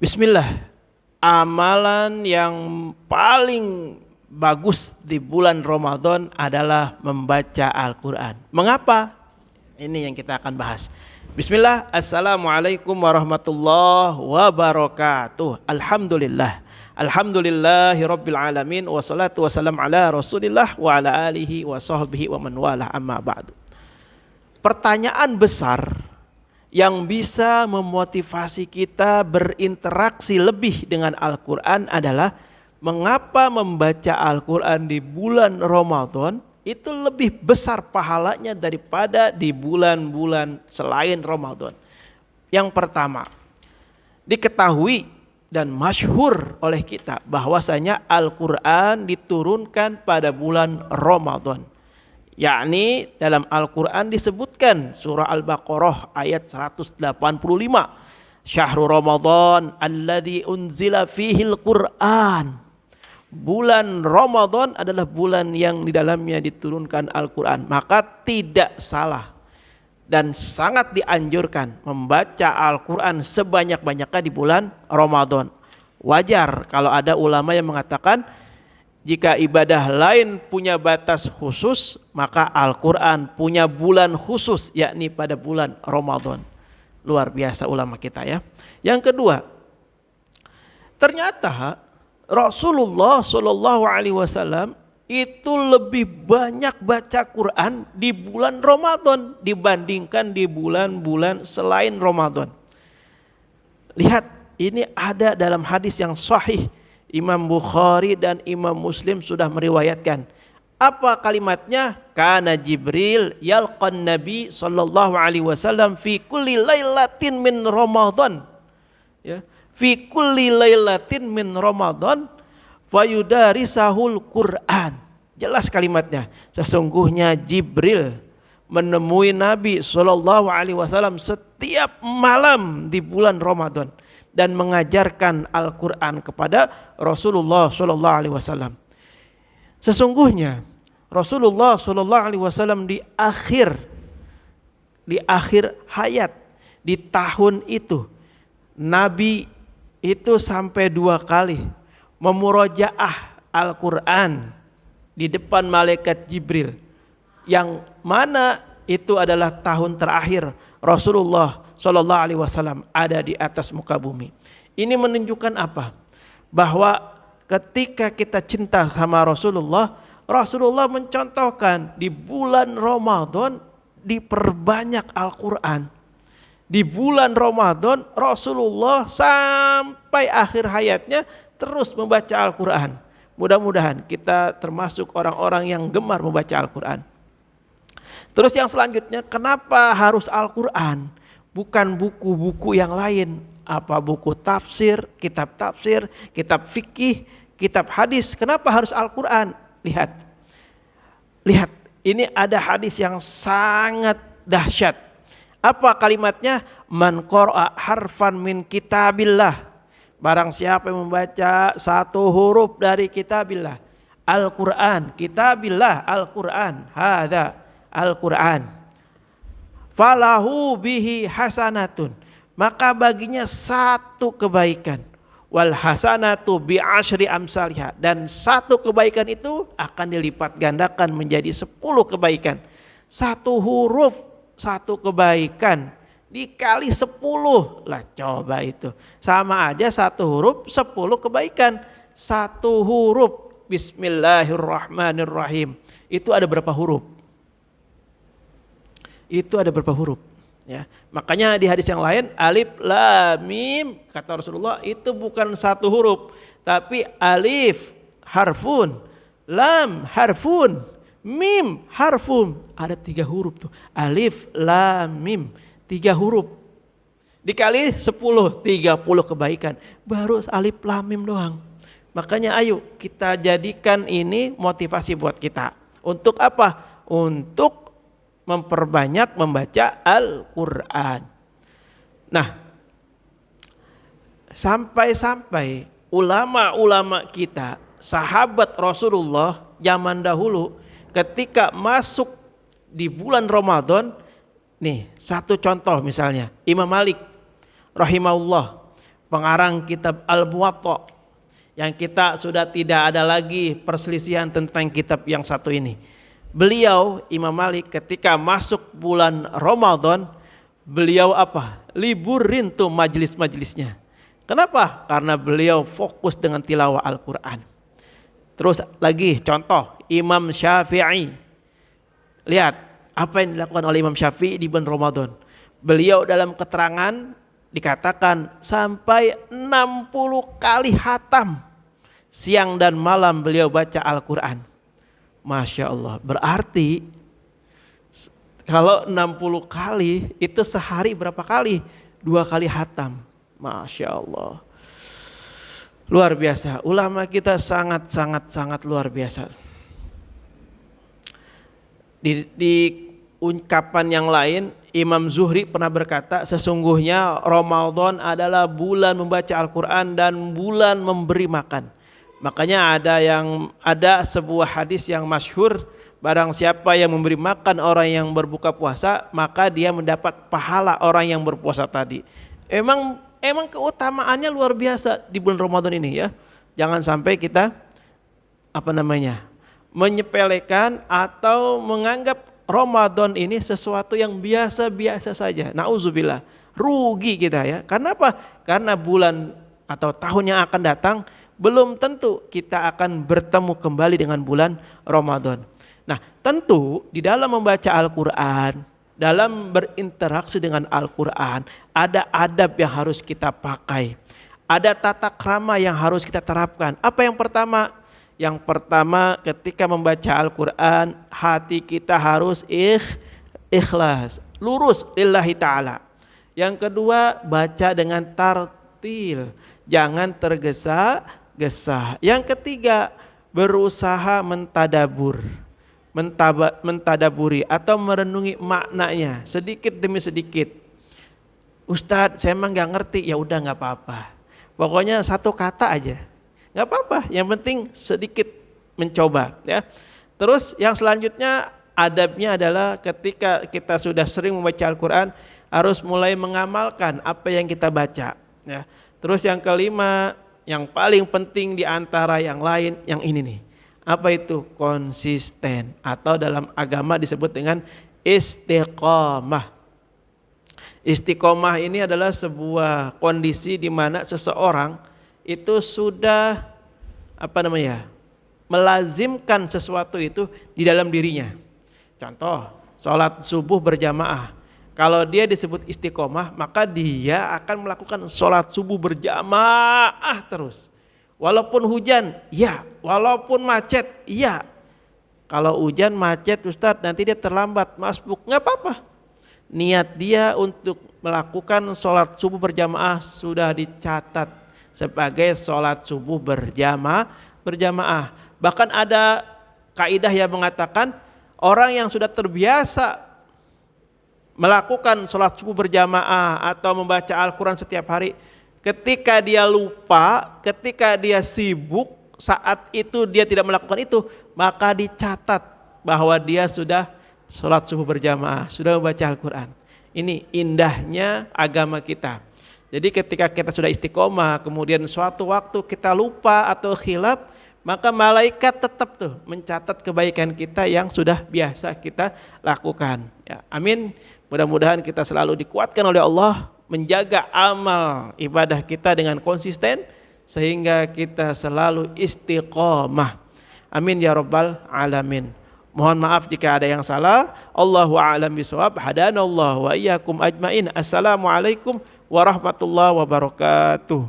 Bismillah, amalan yang paling bagus di bulan Ramadan adalah membaca Al-Quran. Mengapa? Ini yang kita akan bahas. Bismillah, assalamualaikum warahmatullahi wabarakatuh. Alhamdulillahi rabbil alamin. Wassalatu wassalam ala rasulillah wa ala alihi wa sahbihi wa man wala amma ba'du. Pertanyaan besar yang bisa memotivasi kita berinteraksi lebih dengan Al-Quran adalah mengapa membaca Al-Quran di bulan Ramadan itu lebih besar pahalanya daripada di bulan-bulan selain Ramadan. Yang pertama, diketahui dan masyhur oleh kita bahwasanya Al-Quran diturunkan pada bulan Ramadan. Yakni dalam Al-Quran disebutkan surah Al-Baqarah ayat 185. Syahrul Ramadan alladzi unzila fihil Qur'an. Bulan Ramadan adalah bulan yang di dalamnya diturunkan Al-Quran. Maka tidak salah dan sangat dianjurkan membaca Al-Quran sebanyak-banyaknya di bulan Ramadan. Wajar kalau ada ulama yang mengatakan jika ibadah lain punya batas khusus, maka Al-Quran punya bulan khusus, yakni pada bulan Ramadan. Luar biasa ulama kita ya. Yang kedua, ternyata Rasulullah SAW itu lebih banyak baca Quran di bulan Ramadan dibandingkan di bulan-bulan selain Ramadan. Lihat, ini ada dalam hadis yang sahih. Imam Bukhari dan Imam Muslim sudah meriwayatkan. Apa kalimatnya? Kana Jibril yalqan Nabi sallallahu alaihi wasallam fi kulli lailatin min Ramadan. Ya, fi kulli lailatin min Ramadan fayudarisahul Quran. Jelas kalimatnya. Sesungguhnya Jibril menemui Nabi sallallahu alaihi wasallam setiap malam di bulan Ramadan dan mengajarkan Al-Quran kepada Rasulullah Sallallahu Alaihi Wasallam. Sesungguhnya Rasulullah Sallallahu Alaihi Wasallam di akhir hayat di tahun itu, Nabi itu sampai 2 kali memurojaah Al-Quran di depan malaikat Jibril, yang mana itu adalah tahun terakhir Rasulullah Sallallahu Alaihi Wasallam ada di atas muka bumi. Ini menunjukkan apa? Bahwa ketika kita cinta sama Rasulullah, Rasulullah mencontohkan di bulan Ramadan diperbanyak Al-Quran. Di bulan Ramadan Rasulullah sampai akhir hayatnya terus membaca Al-Quran. Mudah-mudahan kita termasuk orang-orang yang gemar membaca Al-Quran. Terus yang selanjutnya, kenapa harus Al-Quran? Bukan buku-buku yang lain. Apa buku tafsir, kitab fikih, kitab hadis. Kenapa harus Al-Quran? Lihat, ini ada hadis yang sangat dahsyat. Apa kalimatnya? Man qara'a harfan min kitabillah. Barang siapa yang membaca satu huruf dari kitabillah. Al-Quran, kitabillah, Al-Quran. Hadza Al-Quran. Falahu bihi hasanatun, maka baginya 1 kebaikan. Wal hasanatu bi asyri amsalha, dan 1 kebaikan itu akan dilipat gandakan menjadi 10 kebaikan. 1 huruf 1 kebaikan dikali 10 lah, coba itu sama aja 1 huruf 10 kebaikan. 1 huruf Bismillahirrahmanirrahim itu ada berapa huruf? Itu ada berapa huruf ya. Makanya di hadis yang lain alif lam mim kata Rasulullah itu bukan 1 huruf, tapi alif harfun, lam harfun, mim harfun. Ada 3 huruf tuh. Alif lam mim, 3 huruf. Dikali 10, 30 kebaikan. Baru alif lam mim doang. Makanya ayo kita jadikan ini motivasi buat kita. Untuk apa? Untuk memperbanyak membaca Al-Quran. Nah, sampai-sampai ulama-ulama kita, sahabat Rasulullah zaman dahulu ketika masuk di bulan Ramadan, nih 1 contoh misalnya Imam Malik rahimahullah pengarang kitab Al-Muwatta, yang kita sudah tidak ada lagi perselisihan tentang kitab yang satu ini. Beliau Imam Malik ketika masuk bulan Ramadan, beliau apa? Liburin tuh majelis-majelisnya. Kenapa? Karena beliau fokus dengan tilawah Al-Quran. Terus lagi contoh Imam Syafi'i. Lihat apa yang dilakukan oleh Imam Syafi'i di bulan Ramadan. Beliau dalam keterangan dikatakan sampai 60 kali hatam. Siang dan malam beliau baca Al-Quran. Masya Allah. Berarti kalau 60 kali itu sehari berapa kali? 2 kali hatam. Masya Allah. Luar biasa. Ulama kita sangat luar biasa. Di ungkapan yang lain, Imam Zuhri pernah berkata, sesungguhnya Ramadan adalah bulan membaca Al-Quran dan bulan memberi makan. Makanya ada sebuah hadis yang masyhur, barang siapa yang memberi makan orang yang berbuka puasa, maka dia mendapat pahala orang yang berpuasa tadi. Emang keutamaannya luar biasa di bulan Ramadan ini ya. Jangan sampai kita menyepelekan atau menganggap Ramadan ini sesuatu yang biasa-biasa saja. Nauzubillah, rugi kita ya. Karena apa? Karena bulan atau tahun yang akan datang belum tentu kita akan bertemu kembali dengan bulan Ramadan. Nah, tentu di dalam membaca Al-Quran, dalam berinteraksi dengan Al-Quran, ada adab yang harus kita pakai. Ada tata krama yang harus kita terapkan. Apa yang pertama? Yang pertama, ketika membaca Al-Quran, hati kita harus ikhlas, lurus lillahi ta'ala. Yang kedua, baca dengan tartil, jangan tergesa-gesa. Yang ketiga, berusaha mentadaburi atau merenungi maknanya sedikit demi sedikit. Ustadz, saya emang gak ngerti, ya udah gak apa-apa. Pokoknya satu kata aja. Gak apa-apa, yang penting sedikit mencoba ya. Terus yang selanjutnya adabnya adalah ketika kita sudah sering membaca Al-Quran, harus mulai mengamalkan apa yang kita baca ya. Terus yang kelima, yang paling penting di antara yang lain, yang ini nih. Apa itu? Konsisten, atau dalam agama disebut dengan istiqomah. Istiqomah ini adalah sebuah kondisi di mana seseorang itu sudah melazimkan sesuatu itu di dalam dirinya. Contoh, sholat subuh berjamaah. Kalau dia disebut istiqomah, maka dia akan melakukan sholat subuh berjamaah terus. Walaupun hujan, ya. Walaupun macet, ya. Kalau hujan macet, Ustadz, nanti dia terlambat, masbuk, nggak apa-apa. Niat dia untuk melakukan sholat subuh berjamaah sudah dicatat sebagai sholat subuh berjamaah. Bahkan ada kaidah yang mengatakan orang yang sudah terbiasa melakukan sholat subuh berjamaah atau membaca Al-Quran setiap hari, ketika dia lupa, ketika dia sibuk, saat itu dia tidak melakukan itu, maka dicatat bahwa dia sudah sholat subuh berjamaah, sudah membaca Al-Quran. Ini indahnya agama kita. Jadi ketika kita sudah istiqomah, kemudian suatu waktu kita lupa atau khilaf, maka malaikat tetap tuh mencatat kebaikan kita yang sudah biasa kita lakukan. Ya, amin. Mudah-mudahan kita selalu dikuatkan oleh Allah menjaga amal ibadah kita dengan konsisten sehingga kita selalu istiqomah. Amin ya rabbal alamin. Mohon maaf jika ada yang salah. Allahu a'lam bishawab. Hadanallahu wa iyyakum ajmain. Assalamualaikum warahmatullahi wabarakatuh.